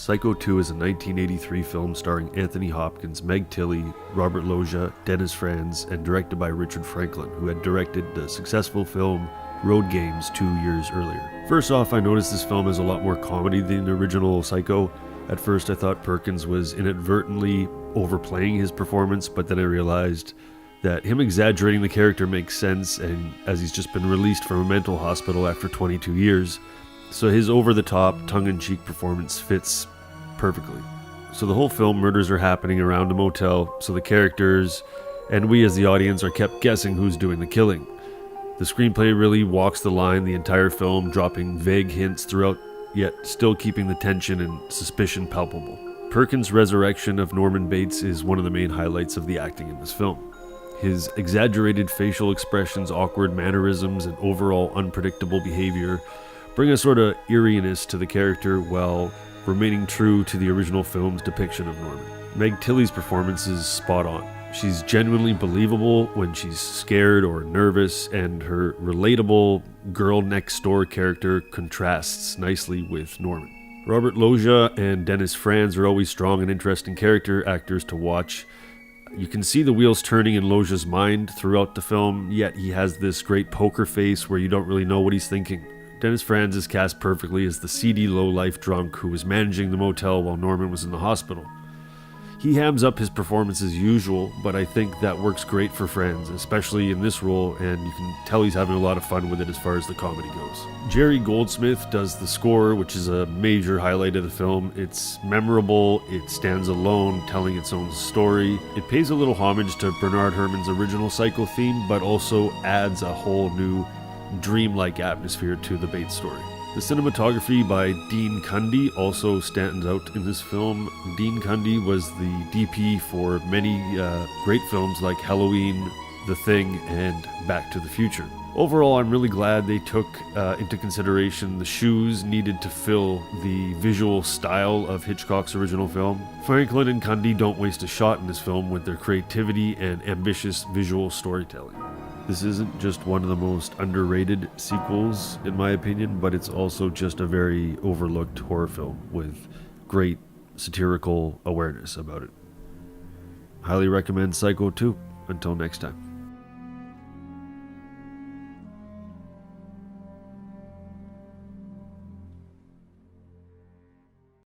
Psycho 2 is a 1983 film starring Anthony Hopkins, Meg Tilly, Robert Loggia, Dennis Franz, and directed by Richard Franklin, who had directed the successful film Road Games 2 years earlier. First off, I noticed this film has a lot more comedy than the original Psycho. At first I thought Perkins was inadvertently overplaying his performance, but then I realized that him exaggerating the character makes sense, and as he's just been released from a mental hospital after 22 years, so his over-the-top, tongue-in-cheek performance fits perfectly. So the whole film, murders are happening around a motel, so the characters and we as the audience are kept guessing who's doing the killing. The screenplay really walks the line the entire film, dropping vague hints throughout, yet still keeping the tension and suspicion palpable. Perkins' resurrection of Norman Bates is one of the main highlights of the acting in this film. His exaggerated facial expressions, awkward mannerisms, and overall unpredictable behavior bring a sort of eeriness to the character while remaining true to the original film's depiction of Norman. Meg Tilly's performance is spot on. She's genuinely believable when she's scared or nervous, and her relatable girl next door character contrasts nicely with Norman. Robert Loggia and Dennis Franz are always strong and interesting character actors to watch. You can see the wheels turning in Loggia's mind throughout the film, yet he has this great poker face where you don't really know what he's thinking. Dennis Franz is cast perfectly as the seedy low-life drunk who was managing the motel while Norman was in the hospital. He hams up his performance as usual, but I think that works great for Franz, especially in this role, and you can tell he's having a lot of fun with it as far as the comedy goes. Jerry Goldsmith does the score, which is a major highlight of the film. It's memorable, it stands alone, telling its own story. It pays a little homage to Bernard Herrmann's original Psycho theme, but also adds a whole new dreamlike atmosphere to the Bates story. The cinematography by Dean Cundy also stands out in this film. Dean Cundy was the DP for many great films like Halloween, The Thing, and Back to the Future. Overall, I'm really glad they took into consideration the shoes needed to fill the visual style of Hitchcock's original film. Franklin and Cundy don't waste a shot in this film with their creativity and ambitious visual storytelling. This isn't just one of the most underrated sequels, in my opinion, but it's also just a very overlooked horror film with great satirical awareness about it. Highly recommend Psycho 2. Until next time.